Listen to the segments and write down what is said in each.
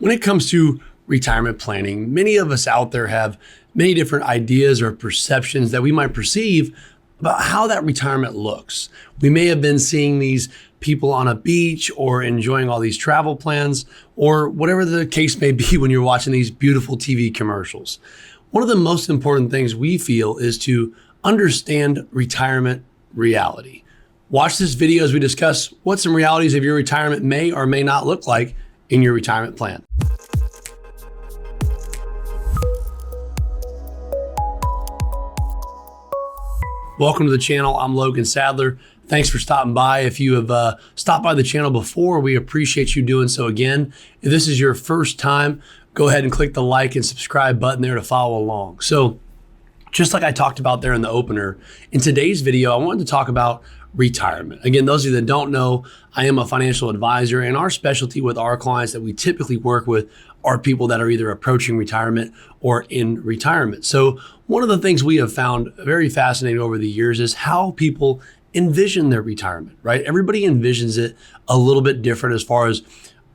When it comes to retirement planning, many of us out there have many different ideas or perceptions that we might perceive about how that retirement looks. We may have been seeing these people on a beach or enjoying all these travel plans or whatever the case may be when you're watching these beautiful TV commercials. One of the most important things we feel is to understand retirement reality. Watch this video as we discuss what some realities of your retirement may or may not look like in your retirement plan. Welcome to the channel. I'm Logan Sadler. Thanks for stopping by. If you have stopped by the channel before, we appreciate you doing so again. If this is your first time, go ahead and click the like and subscribe button there to follow along. So just like I talked about there in the opener, in today's video, I wanted to talk about retirement. Again, those of you that don't know, I am a financial advisor, and our specialty with our clients that we typically work with are people that are either approaching retirement or in retirement. So one of the things we have found very fascinating over the years is how people envision their retirement, right? Everybody envisions it a little bit different as far as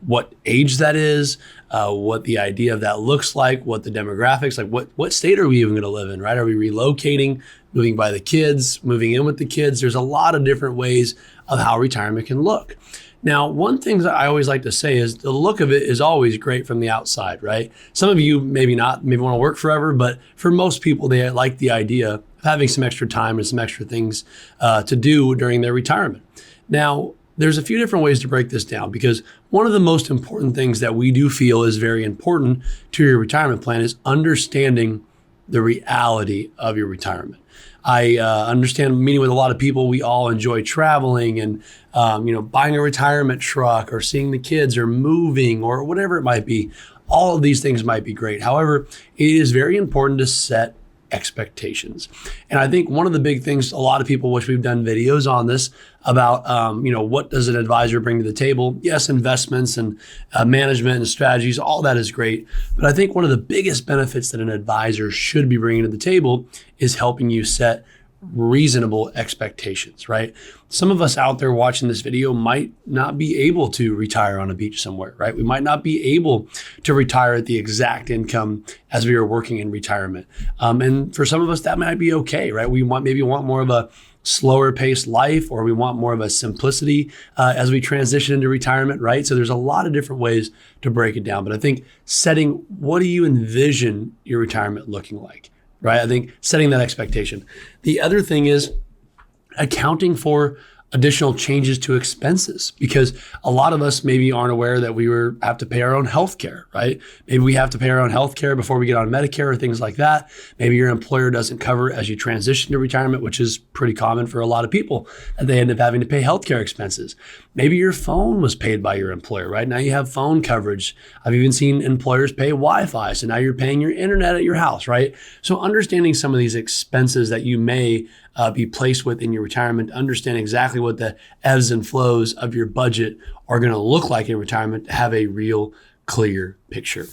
what age that is, what the idea of that looks like, what the demographics, like what state are we even going to live in, right? Are we relocating, moving by the kids, moving in with the kids? There's a lot of different ways of how retirement can look. Now, one thing that I always like to say is the look of it is always great from the outside, right? Some of you maybe not, maybe want to work forever, but for most people, they like the idea of having some extra time and some extra things to do during their retirement. Now, there's a few different ways to break this down, because one of the most important things that we do feel is very important to your retirement plan is understanding the reality of your retirement. I understand, meeting with a lot of people, we all enjoy traveling and buying a retirement truck or seeing the kids or moving or whatever it might be. All of these things might be great. However, it is very important to set expectations. And I think one of the big things, a lot of people, which we've done videos on this about, what does an advisor bring to the table? Yes, investments and management and strategies, all that is great. But I think one of the biggest benefits that an advisor should be bringing to the table is helping you set reasonable expectations, right? Some of us out there watching this video might not be able to retire on a beach somewhere, right? We might not be able to retire at the exact income as we are working in retirement. And for some of us, that might be okay, right? We maybe want more of a slower paced life, or we want more of a simplicity as we transition into retirement, right? So there's a lot of different ways to break it down. But I think setting, what do you envision your retirement looking like? Right? I think setting that expectation. The other thing is accounting for additional changes to expenses, because a lot of us maybe aren't aware that we have to pay our own health care, right? Maybe we have to pay our own health care before we get on Medicare or things like that. Maybe your employer doesn't cover as you transition to retirement, which is pretty common for a lot of people, and they end up having to pay healthcare expenses. Maybe your phone was paid by your employer, right? Now you have phone coverage. I've even seen employers pay Wi-Fi, so now you're paying your internet at your house, right? So understanding some of these expenses that you may be placed with in your retirement, understand exactly what the ebbs and flows of your budget are going to look like in retirement to have a real clear picture.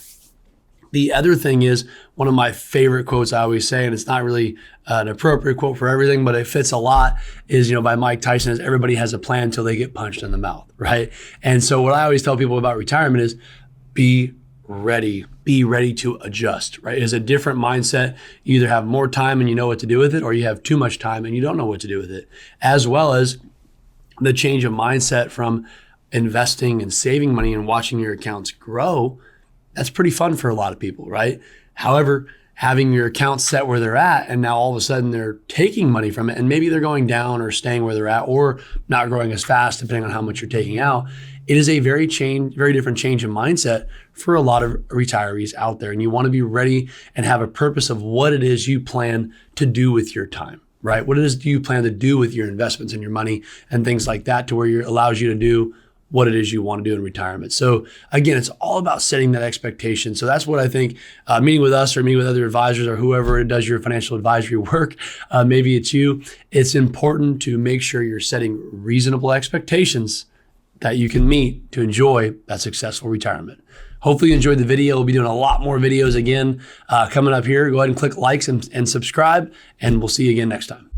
The other thing is, one of my favorite quotes I always say, and it's not really an appropriate quote for everything, but it fits a lot, is, by Mike Tyson, is everybody has a plan until they get punched in the mouth, right? And so what I always tell people about retirement is be ready to adjust, right? It is a different mindset. You either have more time and you know what to do with it, or you have too much time and you don't know what to do with it, as well as the change of mindset from investing and saving money and watching your accounts grow. That's pretty fun for a lot of people, right? However, having your accounts set where they're at, and now all of a sudden they're taking money from it, and maybe they're going down or staying where they're at, or not growing as fast, depending on how much you're taking out. It is a very different change in mindset for a lot of retirees out there. And you want to be ready and have a purpose of what it is you plan to do with your time, right? What it is do you plan to do with your investments and your money and things like that, to where it allows you to do what it is you want to do in retirement. So again, it's all about setting that expectation. So that's what I think, meeting with us or meeting with other advisors or whoever does your financial advisory work, maybe it's you, it's important to make sure you're setting reasonable expectations that you can meet to enjoy that successful retirement. Hopefully you enjoyed the video. We'll be doing a lot more videos again coming up here. Go ahead and click likes and subscribe, and we'll see you again next time.